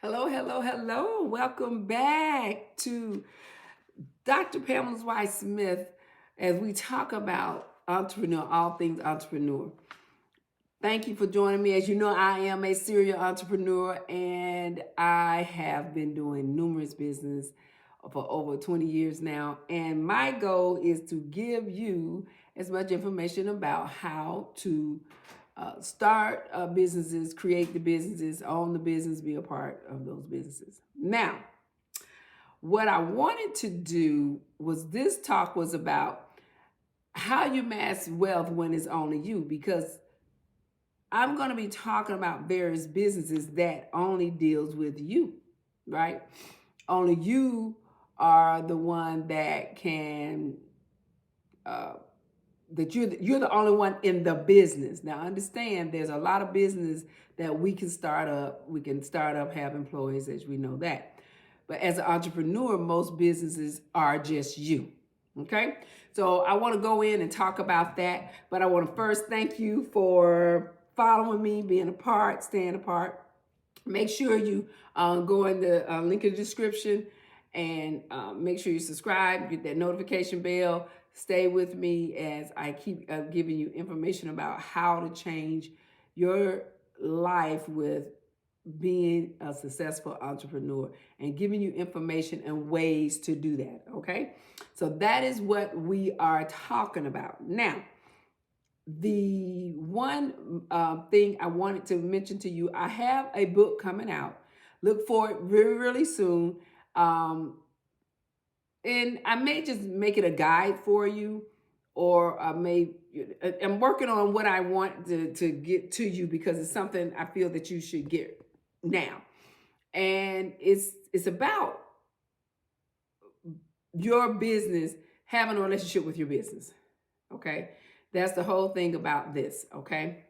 Hello, hello, hello. Welcome back to Dr. Pamela's Wife Smith as we talk about entrepreneur, all things entrepreneur. Thank you for joining me. As you know, I am a serial entrepreneur and I have been doing numerous business for over 20 years now. And my goal is to give you as much information about how to start businesses, create the businesses, own the business, be a part of those businesses. Now, what I wanted to do was this talk was about how you mass wealth when it's only you, because I'm going to be talking about various businesses that only deals with you, right? Only you are the one that can uh, you're the only one in the business. Now understand there's a lot of business that we can start up. We can start up, have employees, as we know that. But as an entrepreneur, most businesses are just you. Okay? So I want to go in and talk about that. But I want to first thank you for following me, being a part, staying apart. Make sure you go in the link in the description and make sure you subscribe, get that notification bell. Stay with me as I keep giving you information about how to change your life with being a successful entrepreneur and giving you information and ways to do that. Okay. So that is what we are talking about. Now, the one thing I wanted to mention to you, I have a book coming out. Look for it really, really soon. Um, and I may just make it a guide for you, or I'm working on what I want to get to you because it's something I feel that you should get now. And it's about your business having a relationship with your business. Okay. That's the whole thing about this. Okay.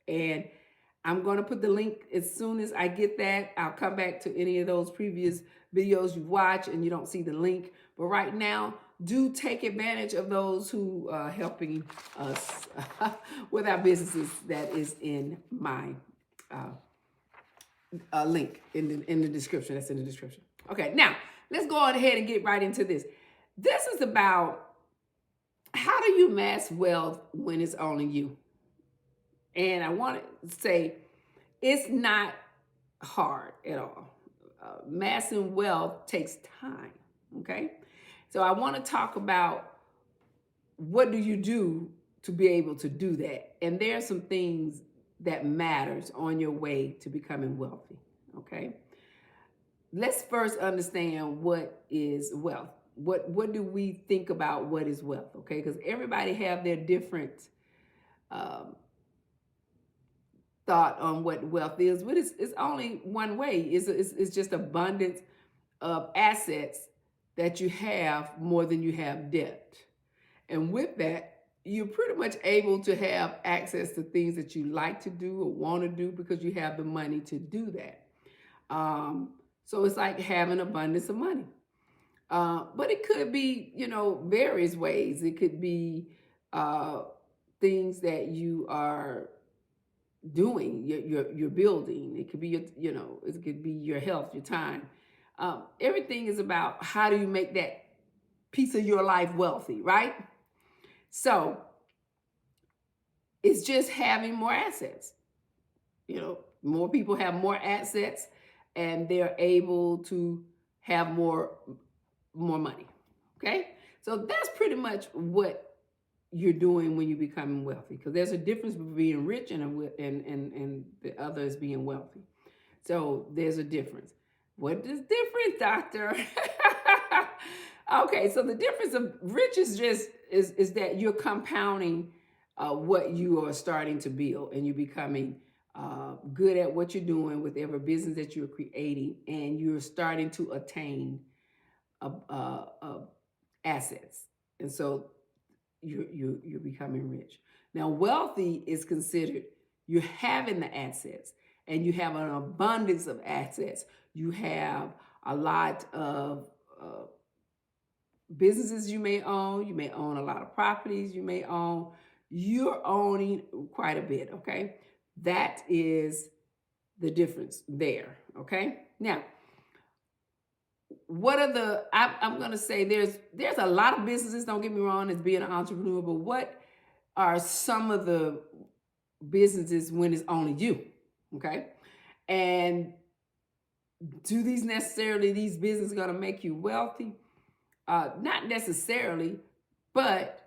And I'm going to put the link as soon as I get that. I'll come back to any of those previous videos you watch and you don't see the link. But right now, do take advantage of those who are helping us with our businesses. That is in my link in the description. That's in the description. Okay, now let's go on ahead and get right into this. This is about how do you mass wealth when it's only you. And I want to say it's not hard at all. Massing wealth takes time. Okay. So I want to talk about what do you do to be able to do that. And there are some things that matters on your way to becoming wealthy. Okay. Let's first understand what is wealth. What do we think about what is wealth? Okay. Because everybody have their different um, thought on what wealth is, but it's only one way. It's just abundance of assets that you have more than you have debt. And with that, you're pretty much able to have access to things that you like to do or want to do because you have the money to do that. So it's like having abundance of money. But it could be, various ways. It could be uh, things that you are doing, you're building. It could be it could be your health, your time. Everything is about how do you make that piece of your life wealthy, right? So it's just having more assets. More people have more assets, and they're able to have more money. Okay, so that's pretty much what you're doing when you becoming wealthy, because there's a difference between being rich and the other is being wealthy. So there's a difference. What is different, doctor? Okay, so the difference of rich is just is that you're compounding what you are starting to build, and you're becoming good at what you're doing with every business that you're creating, and you're starting to attain assets. And so you're becoming rich. Now, wealthy is considered you're having the assets and you have an abundance of assets. You have a lot of businesses you may own. You may own a lot of properties you may own. You're owning quite a bit, okay? That is the difference there. Okay. Now, what are I'm going to say there's a lot of businesses, don't get me wrong, as being an entrepreneur, but what are some of the businesses when it's only you? Okay. And do these businesses going to make you wealthy? Not necessarily, but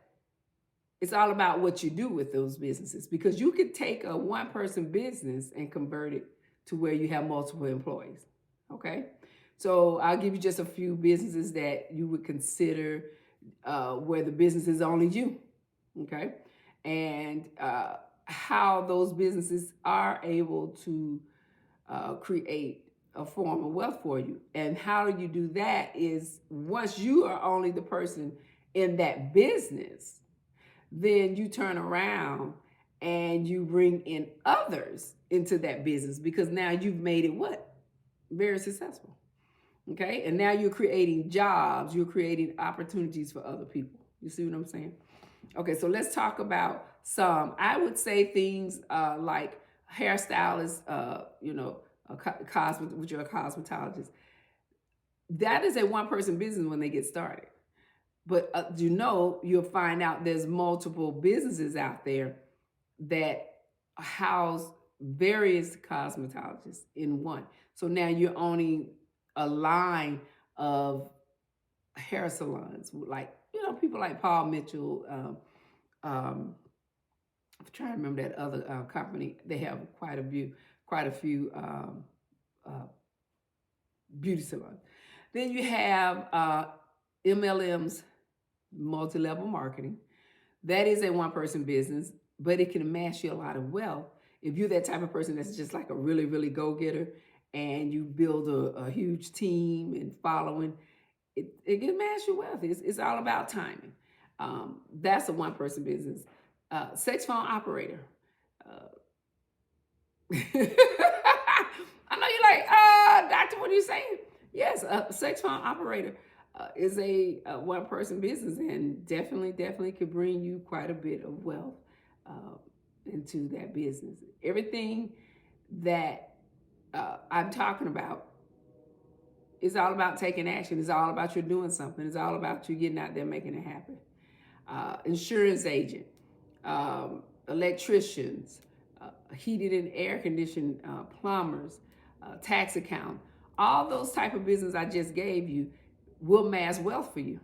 it's all about what you do with those businesses, because you could take a one person business and convert it to where you have multiple employees. Okay. So I'll give you just a few businesses that you would consider where the business is only you. Okay. And how those businesses are able to create a form of wealth for you. And how do you do that is, once you are only the person in that business, then you turn around and you bring in others into that business, because now you've made it what? Very successful. Okay. And now you're creating jobs, you're creating opportunities for other people. You see what I'm saying? Okay. So let's talk about some, I would say things like hairstylists, which are a cosmetologist. That is a one person business when they get started. But you'll find out there's multiple businesses out there that house various cosmetologists in one. So now you're owning a line of hair salons, like, people like Paul Mitchell. I'm trying to remember that other company. They have quite a few beauty salons. Then you have MLM's, multi-level marketing. That is a one-person business, but it can amass you a lot of wealth if you're that type of person that's just like a really, really go-getter, and you build a huge team and following. It can amass you wealth. It's all about timing. That's a one-person business. Sex phone operator. I know you're like, doctor, what are you saying? Yes, a sex phone operator is a one-person business, and definitely could bring you quite a bit of wealth into that business. Everything that I'm talking about is all about taking action. It's all about you doing something. It's all about you getting out there making it happen. Insurance agent, electricians, heated and air conditioned plumbers, tax accountant, all those type of business I just gave you will mass wealth for you.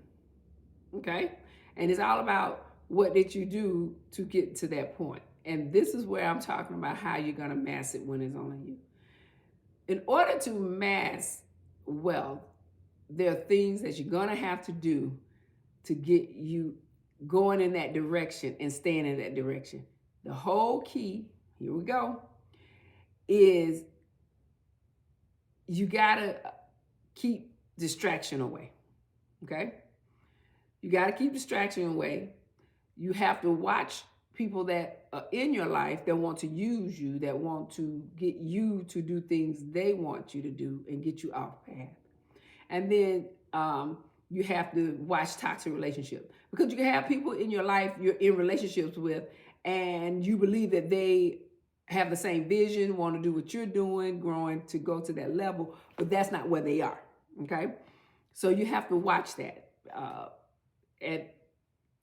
Okay? And it's all about what did you do to get to that point. And this is where I'm talking about how you're going to mass it when it's only you. In order to mass wealth, there are things that you're going to have to do to get you going in that direction and staying in that direction. The whole key, here we go, is you got to keep distraction away. Okay? You got to keep distraction away. You have to watch people that are in your life that want to use you, that want to get you to do things they want you to do and get you off path. And then you have to watch toxic relationships, because you can have people in your life you're in relationships with, and you believe that they have the same vision, want to do what you're doing, growing to go to that level, but that's not where they are. Okay? So you have to watch that. And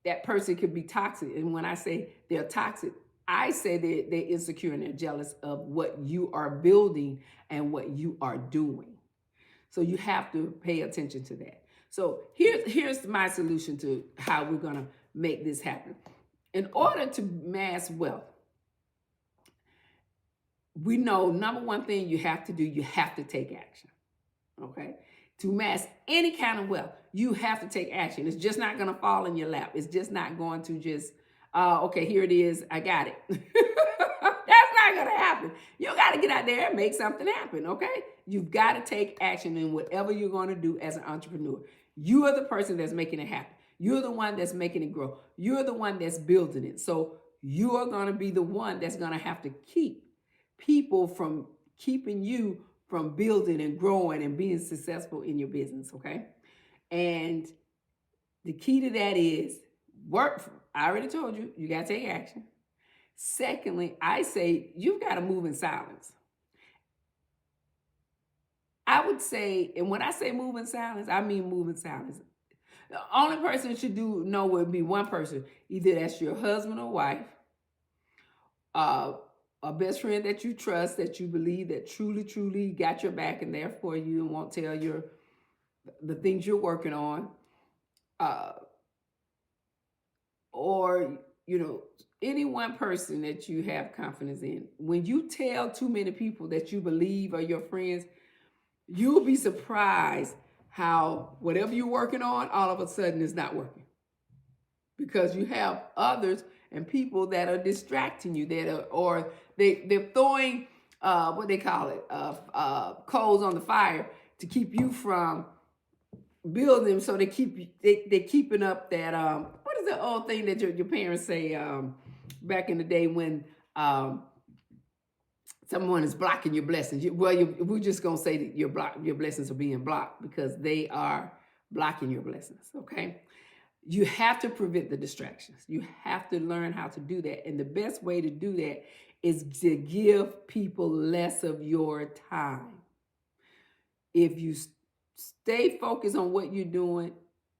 that person could be toxic. And when I say they're toxic, I say they're insecure and they're jealous of what you are building and what you are doing. So you have to pay attention to that. So here's my solution to how we're going to make this happen. In order to mass wealth, we know number one thing you have to do, you have to take action. Okay? To mass any kind of wealth, you have to take action. It's just not going to fall in your lap. It's just not going to just, okay, here it is. I got it. That's not going to happen. You got to get out there and make something happen, okay? You've got to take action in whatever you're going to do as an entrepreneur. You are the person that's making it happen. You're the one that's making it grow. You're the one that's building it. So you are going to be the one that's going to have to keep people from keeping you from building and growing and being successful in your business, okay? And the key to that is work. I already told you, you got to take action. Secondly, I say you've got to move in silence. would say, and when I say move in silence, I mean move in silence. The only person that should know would be one person. Either that's your husband or wife, uh, a best friend that you trust, that you believe that truly got your back and there for you and won't tell the things you're working on, uh, or any one person that you have confidence in. When you tell too many people that you believe are your friends, you'll be surprised how whatever you're working on all of a sudden is not working, because you have others and people that are distracting you, or they're throwing what they call it, coals on the fire to keep you from building. So they're keeping up that what is the old thing that your parents say back in the day when someone is blocking your blessings? We're just gonna say that your blessings are being blocked because they are blocking your blessings. Okay, you have to prevent the distractions. You have to learn how to do that, and the best way to do that is to give people less of your time. If you stay focused on what you're doing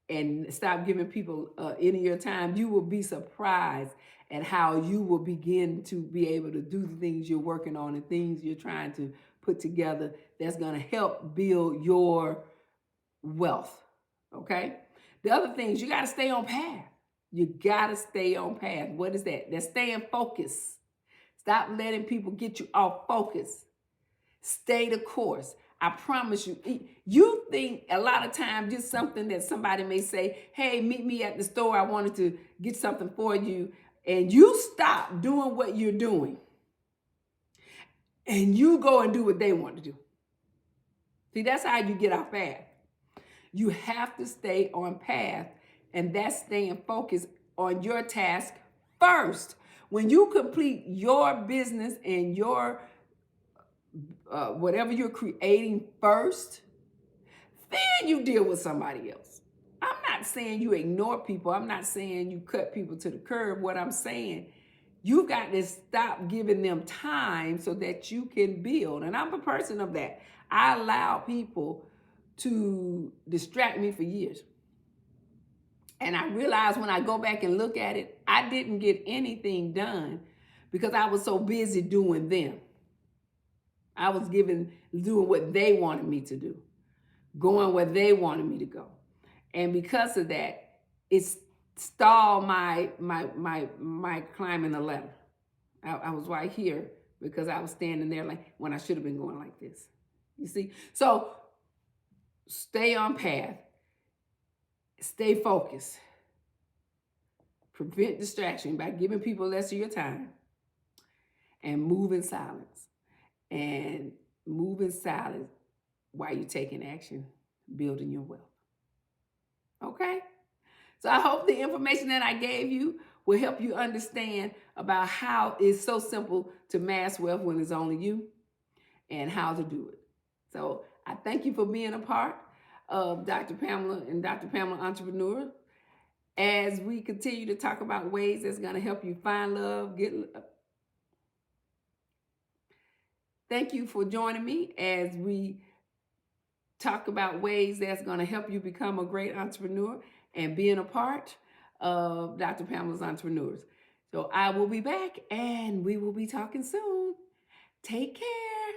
and stop giving people any of your time, you will be surprised at how you will begin to be able to do the things you're working on and things you're trying to put together that's going to help build your wealth. Okay? The other thing is you got to stay on path. You got to stay on path. What is that? That's staying focused. Stop letting people get you off focus. Stay the course. I promise you. You think a lot of times just something that somebody may say, hey, meet me at the store. I wanted to get something for you. And you stop doing what you're doing. And you go and do what they want to do. See, that's how you get off path. You have to stay on path, and that's staying focused on your task first. When you complete your business and your whatever you're creating first, then you deal with somebody else. I'm not saying you ignore people. I'm not saying you cut people to the curb. What I'm saying, you've got to stop giving them time so that you can build. And I'm a person of that. I allow people to distract me for years. And I realized when I go back and look at it, I didn't get anything done because I was so busy doing them. I was doing what they wanted me to do, going where they wanted me to go. And because of that, it stalled my climbing the ladder. I was right here because I was standing there like when I should have been going like this. You see? So stay on path. Stay focused. Prevent distraction by giving people less of your time. And move in silence. And move in silence while you're taking action, building your wealth. Okay? So I hope the information that I gave you will help you understand about how it's so simple to mass wealth when it's only you and how to do it. So I thank you for being a part of Dr. Pamela and Dr. Pamela Entrepreneur as we continue to talk about ways that's going to help you find love, get love. Thank you for joining me as we talk about ways that's going to help you become a great entrepreneur and being a part of Dr. Pamela's Entrepreneurs. So I will be back and we will be talking soon. Take care.